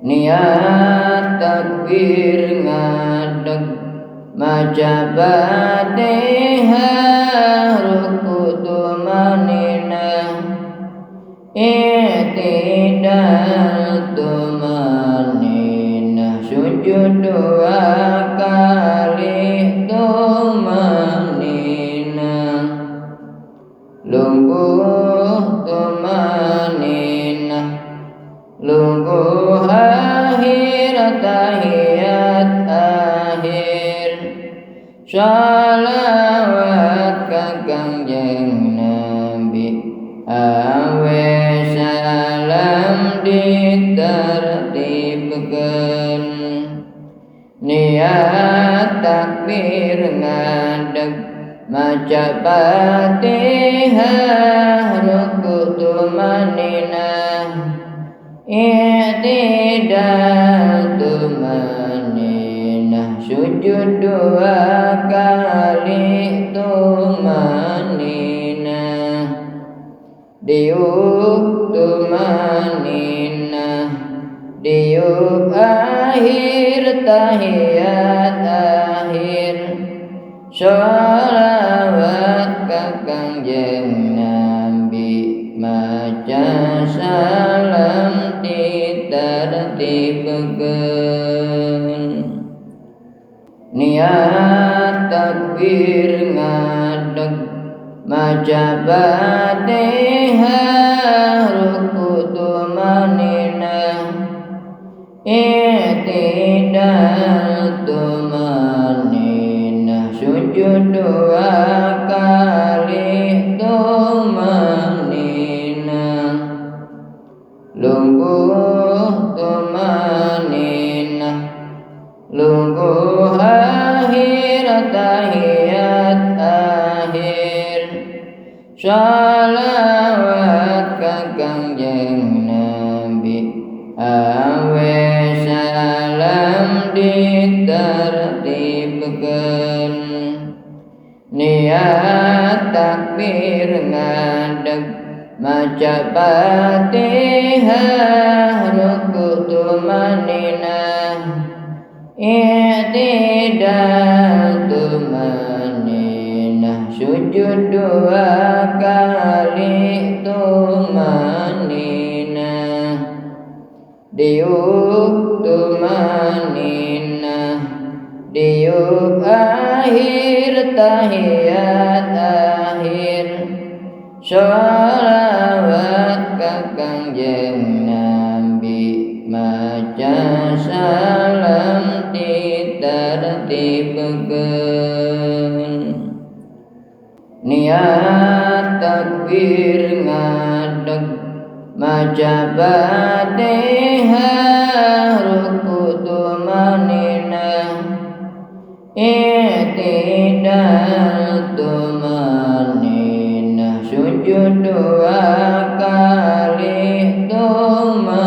niat takbir ngadeg maca Fatihah ruku tumaninah i'tidal tumaninah sujud dua kali tumaninah lungguh tumaninah lungguh akhir tahiyat akhir sholawat ka Kangjeng Nabi awe salam ditertibkeun niat takbir ngadeg maca Fatihah ruku tumaninah i'tidal tumaninah sujud dua kali tumaninah diuk tumaninah diuk akhir tahiyat akhir sholawat ka Kangjeng Nabi maca salam ditertibkeun niat takbir ngadeg maca Fatihah ruku tumaninah i'tidal tumaninah sujud dua kali tumaninah lungguh tumaninah lungguh akhir tahiyat akhir sholawat ka Kangjeng Nabi awe salam ditertibkeun niat takbir ngadeg maca Fatihah ruku tumaninah i'tidal tumaninah sujud dua kali tumaninah diuk tumaninah diuk akhir tahiyat akhir sholawat ka Kangjeng Nabi maca salam ditertibkeun niat takbir ngadeg maca Fatihah ruku tumaninah i'tidal tumaninah sujud dua kali tumaninah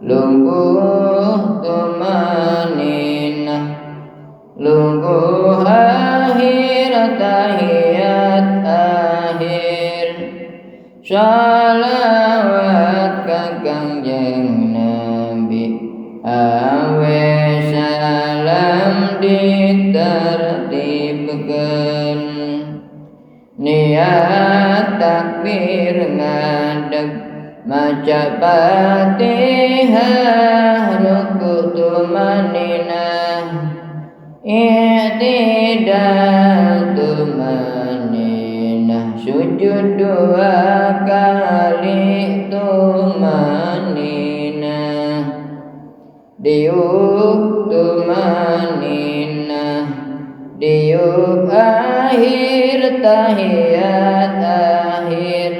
lungguh tumaninah lungguh akhir tahiyat akhir sholawat ka Kangjeng Nabi awe salam ditertibkeun niat takbir ngadeg maca Fatihah ruku tumaninah i'tidal tumaninah sujud dua kali tumaninah diuk tumaninah diuk akhir tahiyat akhir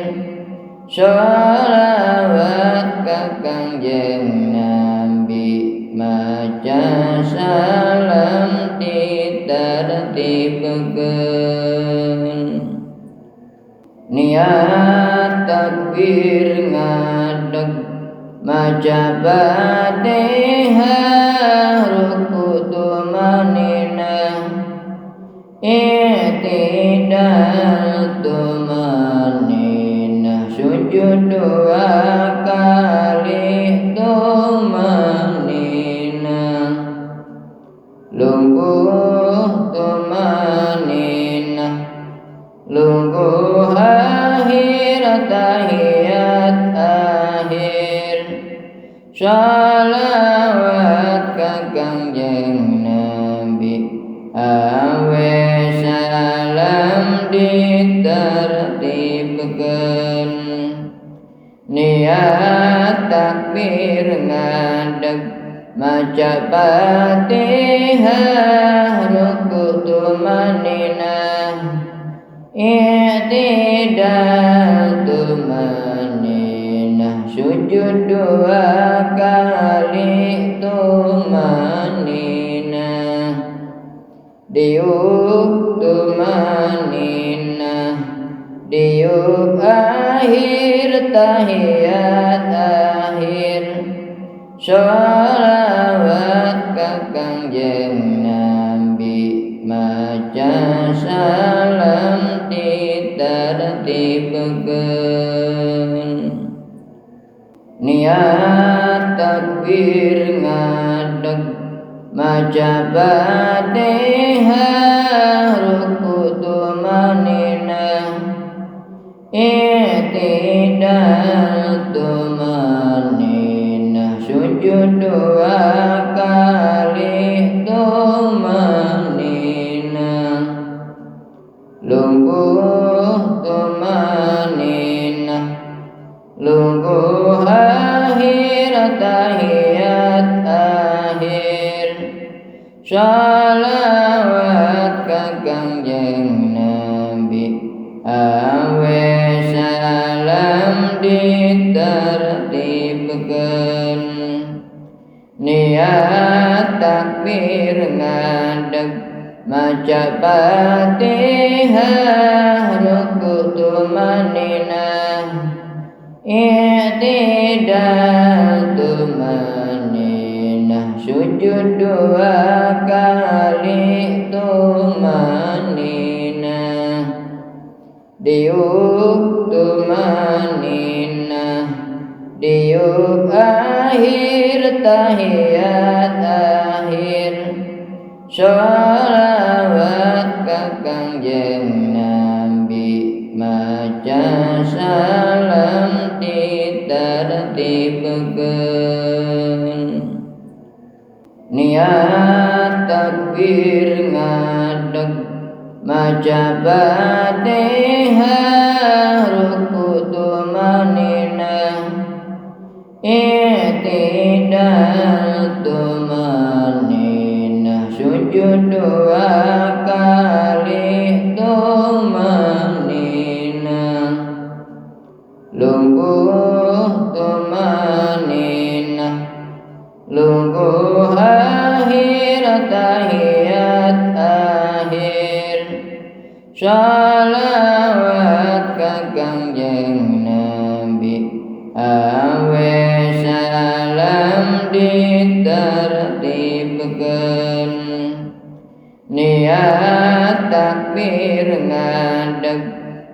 sholawat ka Kangjeng Nabi maca salam ditertibkeun niat takbir ngadeg maca Fatihah ruku tumaninah i'tidal tumaninah sujud dua kali shalawat ka Kangjeng Nabi awe salam ditertibkeun niat takbir ngadeg maca Fatihah ruku tumaninah i'tidal tumaninah sujud 2 kali tumaninah diuk tumaninah diuk akhir tahiyat akhir sholawat ka Kangjeng Nabi maca salam ditertibkeun niat takbir ngadeg maca Fatihah ruku tumaninah i'tidal tumaninah sujud 2 kali tumaninah lungguh tumaninah lungguh akhir tahiyat akhir sholawat ka Kangjeng Nabi awe salam ditertibkeun niat takbir ngadeg maca Fatihah ruku tumaninah i'tidal tumaninah sujud 2 kali tumaninah diuk tumaninah diuk akhir tahiyat akhir sholawat ka Kangjeng Nabi maca salam ditertibkeun niat takbir ngadeg maca Fatihah ruku tumaninah i'tidal tumaninah sujud 2 kali tumaninah lungguh tumaninah lungguh akhir tahiyat akhir sholawat ka Kangjeng Nabi awe salam ditertibkeun niat takbir ngadeg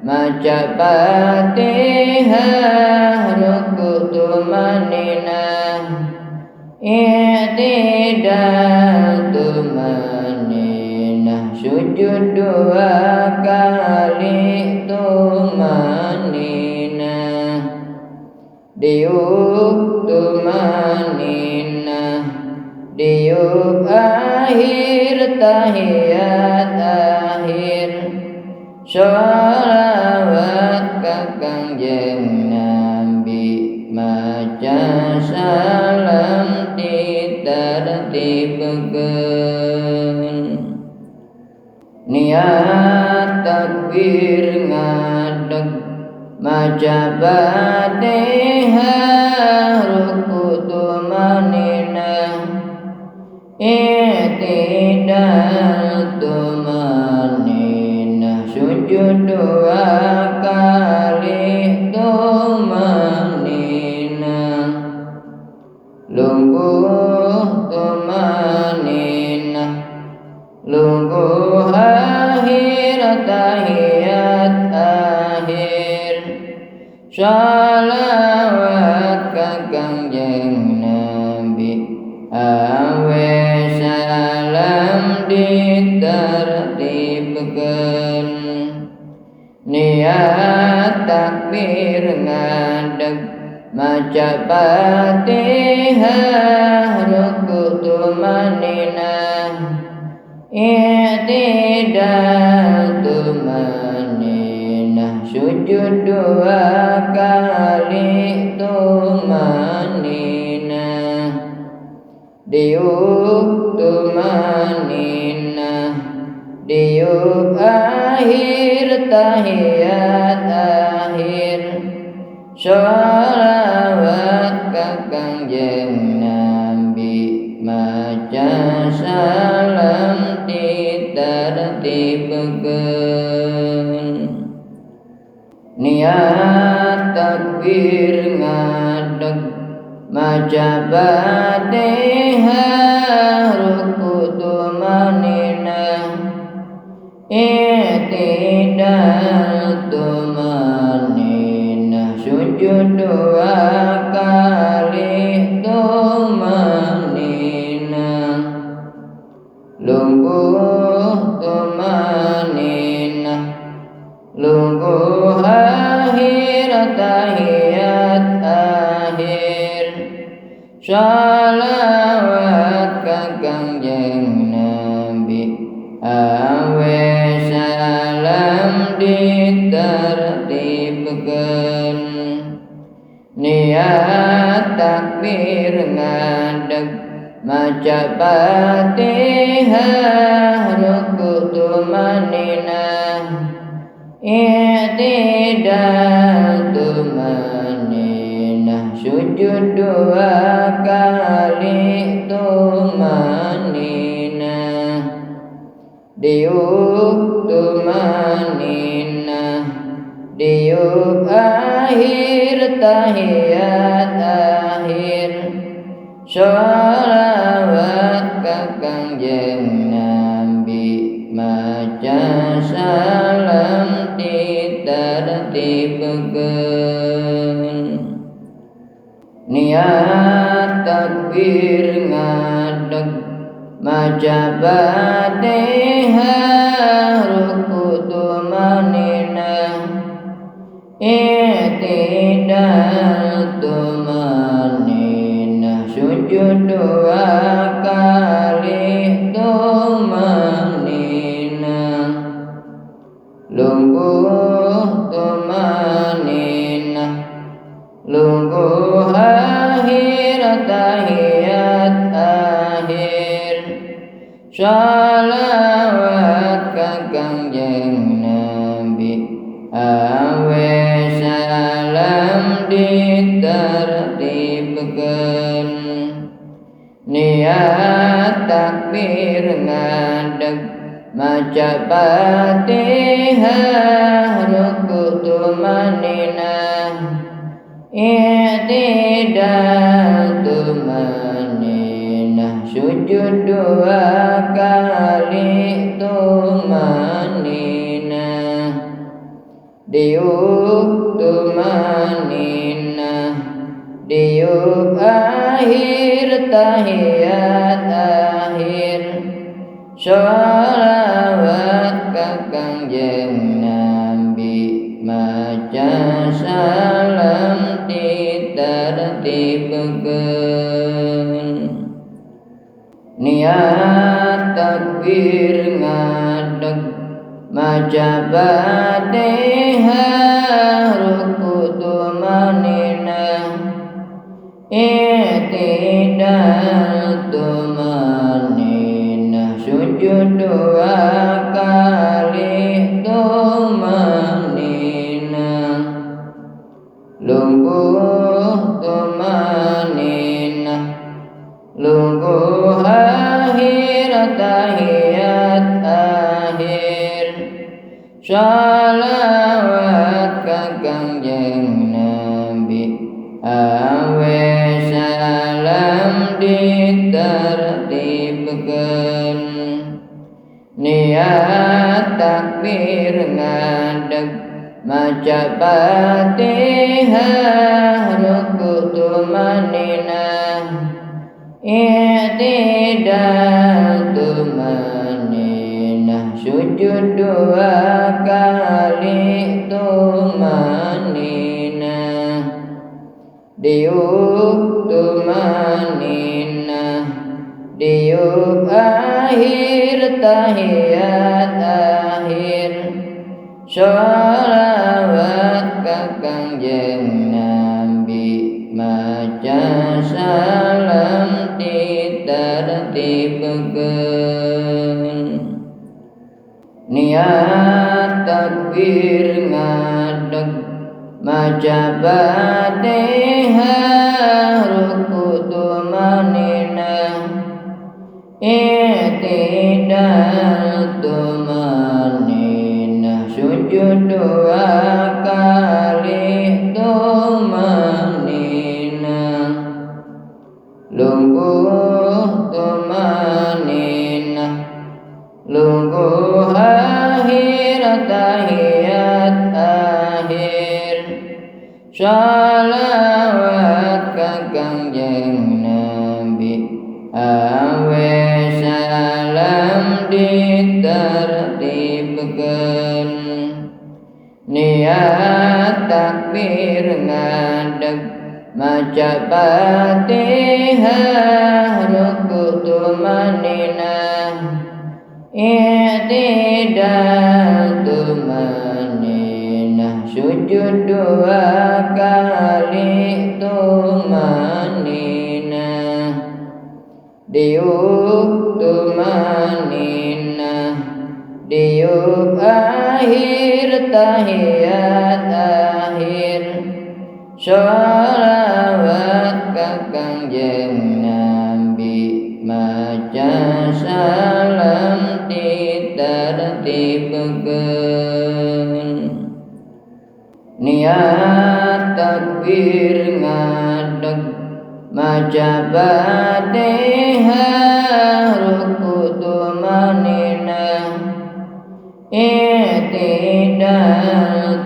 maca Fatihah ruku tumaninah i'tidal tumaninah sujud 2 kali tumaninah diuk tumaninah diuk akhir tahiyat akhir sholawat ka Kangjeng Nabi maca salam ditertibkeun niat takbir ngadeg maca Fatihah ruku tumaninah i'tidal tumaninah sujud 2 kali tumaninah lungguh tumaninah lungguh akhir tahiyat akhir sholawat ka Kangjeng Nabi awe salam ditertibkeun niat takbir ngadeg maca Fatihah ruku tumaninah i'tidal tumaninah sujud 2 kali tumaninah diuk tumaninah diuk akhir tahiyat akhir sholawat ka Kangjeng Nabi maca salam ditartibkeun niat takbir ngadeg maca Fatihah ruku tumaninah i'tidal tumaninah sujud 2 kali tumaninah lungguh tumaninah lungguh akhir tahiyat akhir sholawat ka Kangjeng Nabi awe salam ditartibkeun niat takbir ngadeg maca Fatihah ruku tumaninah i'tidal tumaninah sujud 2 kali tumaninah diuk tumaninah diuk akhir tahiyat akhir sholawat ka Kangjeng Nabi maca salam ditartibkeun niat takbir ngadeg maca Fatihah ruku tumaninah i'tidal tumaninah sujud 2 kali tumaninah lungguh tumaninah lungguh akhir tahiyat akhir sholawat ka Kangjeng Nabi awe salam ditartibkeun niat takbir ngadeg maca Fatihah ruku tumaninah i'tidal tumaninah sujud 2 kali tumaninah diuk tumaninah diuk akhir tahiyat akhir sholawat ka Kangjeng Nabi maca salam ditartibkeun niat takbir ngadeg maca Fatihah ruku tumaninah i'tidal tumaninah sujud 2 kali tumaninah lungguh tumaninah lungguh akhir tahiyat akhir sholawat ka Kangjeng Nabi awe salam ditartibkeun niat takbir ngadeg maca Fatihah ruku tumaninah i'tidal tumaninah sujud 2 kali tumaninah diuk tumaninah, diuk akhir tahiyat akhir, sholawat ka Kangjeng Nabi, maca salam ditartibkeun. Niat takbir ngadeg, maca Fatihah, ruku tumaninah, i'tidal tumaninah, sujud dua kali tumaninah, lungguh tumaninah, lungguh akhir tahiyat akhir, sholawat ka Kangjeng Nabi, awe salam ditartibkeun. Niat takbir ngadeg, maca Fatihah, ruku tumaninah, i'tidal tumaninah, sujud dua kali tumaninah, diuk tumaninah, diuk akhir tahiyat akhir, sholawat ka Kangjeng Nabi, maca salam ditartibkeun. Niat takbir ngadeg, maca Fatihah, ruku tumaninah, i'tidal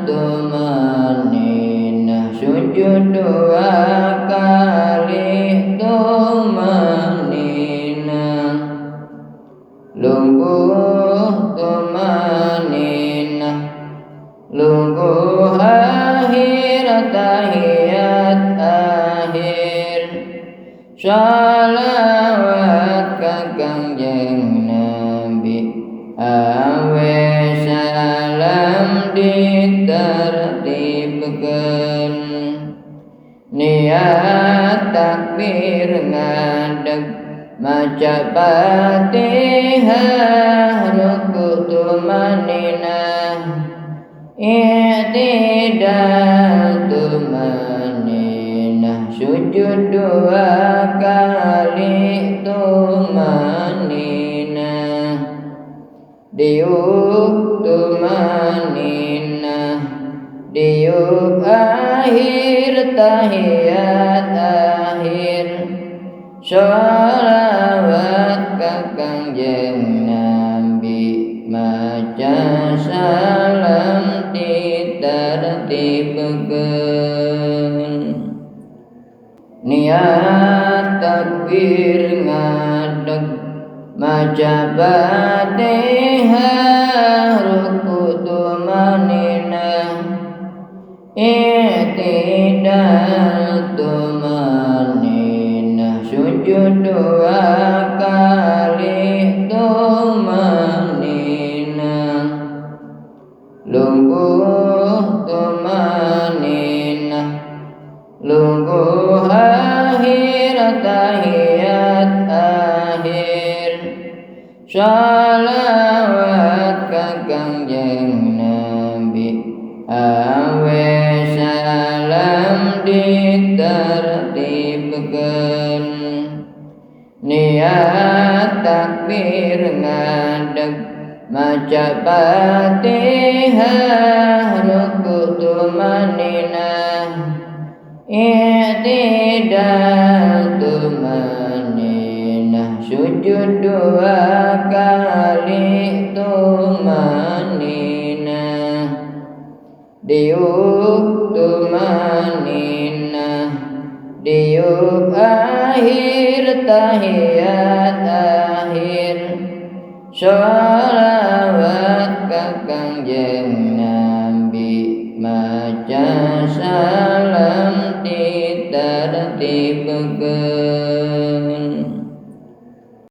tumaninah, sujud dua kali tumaninah, lungguh tumaninah, lungguh akhir tahiyat akhir, sholawat ka Kangjeng Nabi, awe salam ditartibkeun. Niat takbir ngadeg, maca Fatihah, ruku tumaninah, i'tidal tumaninah, sujud dua kali tumaninah, diuk tumaninah, diuk akhir tahiyat akhir, sholawat ka Kangjeng Nabi, maca salam ditartibkeun. Niat takbir ngadeg, maca Fatihah, ruku tumaninah, i'tidal tumaninah, sujud dua kali tumaninah, lungguh tumaninah, lungguh akhir tahiyat akhir, sholawat ka Kangjeng Nabi, awe salam ditartibkeun. Niat takbir ngadeg, maca Fatihah, ruku tumaninah, i'tidal tumaninah, sujud dua kali tumaninah, diuk tumaninah, diuk akhir tahiyat akhir, sholawat ka Kangjeng Nabi, maca salam tertibkan